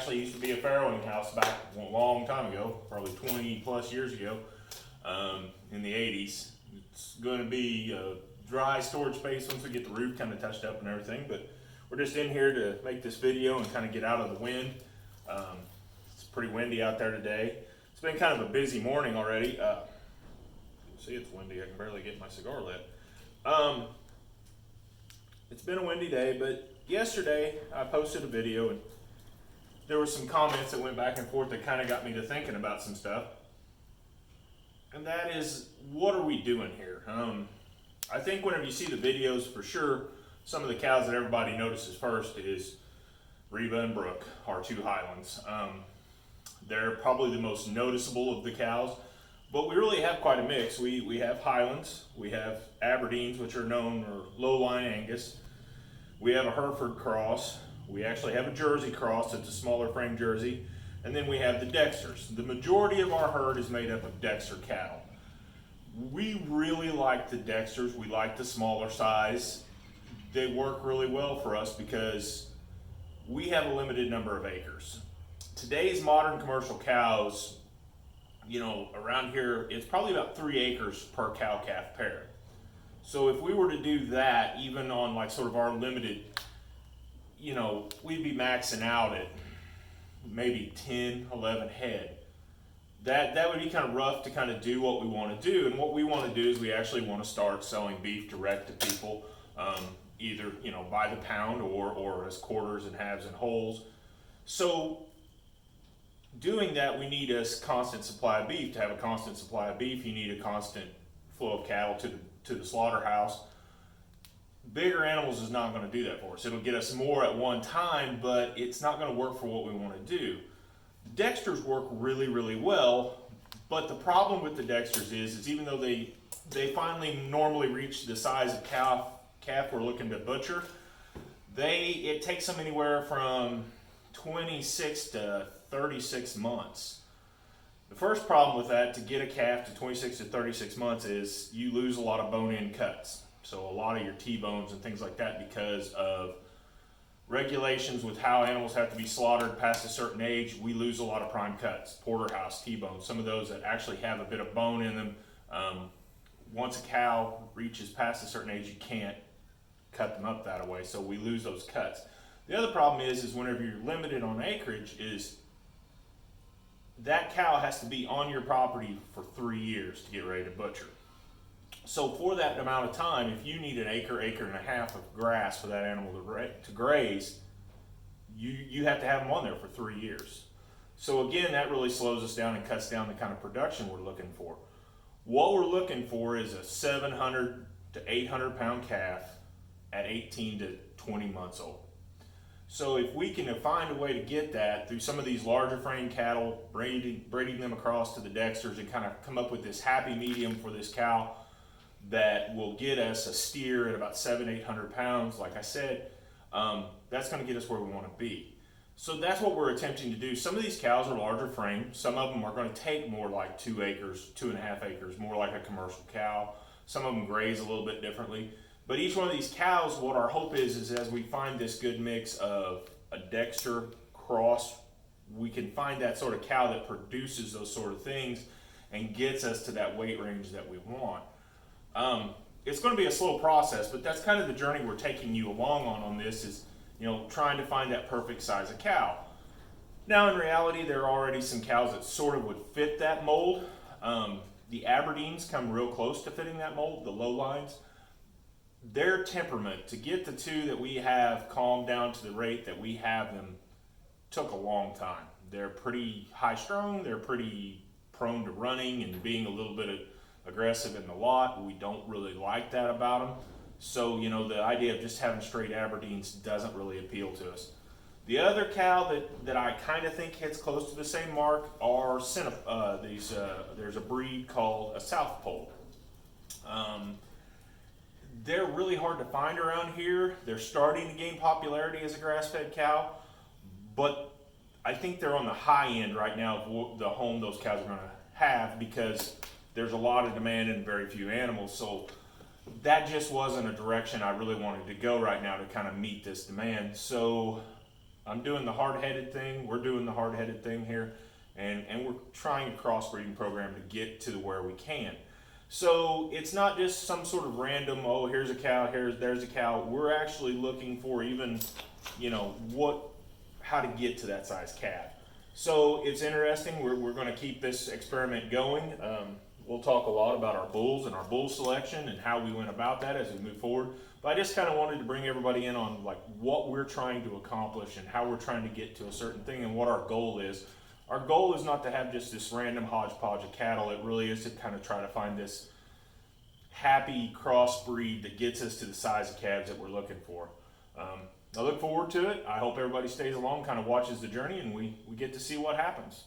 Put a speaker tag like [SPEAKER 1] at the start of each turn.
[SPEAKER 1] actually used to be a farrowing house back a long time ago, probably 20 plus years ago, in the 80s. It's going to be a dry storage space once we get the roof kind of touched up and everything, but we're just in here to make this video and kind of get out of the wind. It's pretty windy out there today. It's been kind of a busy morning already. See, it's windy. I can barely get my cigar lit. It's been a windy day, but yesterday I posted a video and there were some comments that went back and forth that kind of got me to thinking about some stuff. And that is, what are we doing here? I think whenever you see the videos, for sure, some of the cows that everybody notices first is Reba and Brooke, our two Highlands. They're probably the most noticeable of the cows, but we really have quite a mix. We have Highlands, we have Aberdeens, which are known, or low-line Angus. We have a Hereford cross. We actually have a Jersey cross. It's a smaller frame Jersey. And then we have the Dexters. The majority of our herd is made up of Dexter cattle. We really like the Dexters. We like the smaller size. They work really well for us because we have a limited number of acres. Today's modern commercial cows, you know, around here, it's probably about 3 acres per cow-calf pair. So if we were to do that, even on like sort of our limited, you know, we'd be maxing out at maybe 10, 11 head. That would be kind of rough to kind of do what we want to do. And what we want to do is we actually want to start selling beef direct to people, either, you know, by the pound or as quarters and halves and wholes. So doing that, we need a constant supply of beef. To have a constant supply of beef, you need a constant flow of cattle to the slaughterhouse. Bigger animals is not going to do that for us. It'll get us more at one time, but it's not going to work for what we want to do. Dexters work really, really well, but the problem with the Dexters is even though they finally normally reach the size of calf we're looking to butcher, it takes them anywhere from 26 to 36 months. The first problem with that, to get a calf to 26 to 36 months, is you lose a lot of bone-in cuts. So a lot of your T-bones and things like that, because of regulations with how animals have to be slaughtered past a certain age, we lose a lot of prime cuts, porterhouse, T-bones, some of those that actually have a bit of bone in them. Once a cow reaches past a certain age, you can't cut them up that way, so we lose those cuts. The other problem is whenever you're limited on acreage, is that cow has to be on your property for 3 years to get ready to butcher. So for that amount of time, if you need an acre and a half of grass for that animal to graze, you have to have them on there for 3 years. So again, that really slows us down and cuts down the kind of production we're looking for. What we're looking for is a 700 to 800 pound calf at 18 to 20 months old. So if we can find a way to get that through some of these larger frame cattle, breeding them across to the Dexters, and kind of come up with this happy medium for this cow that will get us a steer at about 700-800 pounds, like I said, that's going to get us where we want to be. So that's what we're attempting to do. Some of these cows are larger frame. Some of them are going to take more like 2 acres, 2.5 acres, more like a commercial cow. Some of them graze a little bit differently. But each one of these cows, what our hope is as we find this good mix of a Dexter cross, we can find that sort of cow that produces those sort of things and gets us to that weight range that we want. It's going to be a slow process, but that's kind of the journey we're taking you along on this, is, you know, trying to find that perfect size of cow. Now in reality, there are already some cows that sort of would fit that mold. The Aberdeens come real close to fitting that mold, the low lines. Their temperament, to get the two that we have calmed down to the rate that we have them, took a long time. They're pretty high strung, they're pretty prone to running and being a little bit aggressive in the lot. We don't really like that about them. So, you know, the idea of just having straight Aberdeens doesn't really appeal to us. The other cow that I kind of think hits close to the same mark are there's a breed called a South Pole. They're really hard to find around here. They're starting to gain popularity as a grass-fed cow, but I think they're on the high end right now of the home those cows are going to have, because there's a lot of demand and very few animals. So that just wasn't a direction I really wanted to go right now to kind of meet this demand. So I'm doing the hard-headed thing. We're doing the hard-headed thing here, and we're trying a crossbreeding program to get to where we can. So it's not just some sort of random, oh, here's a cow, there's a cow. We're actually looking for even, how to get to that size calf. So it's interesting. We're going to keep this experiment going. We'll talk a lot about our bulls and our bull selection and how we went about that as we move forward. But I just kind of wanted to bring everybody in on like what we're trying to accomplish and how we're trying to get to a certain thing and what our goal is. Our goal is not to have just this random hodgepodge of cattle. It really is to kind of try to find this happy crossbreed that gets us to the size of calves that we're looking for. I look forward to it. I hope everybody stays along, kind of watches the journey, and we get to see what happens.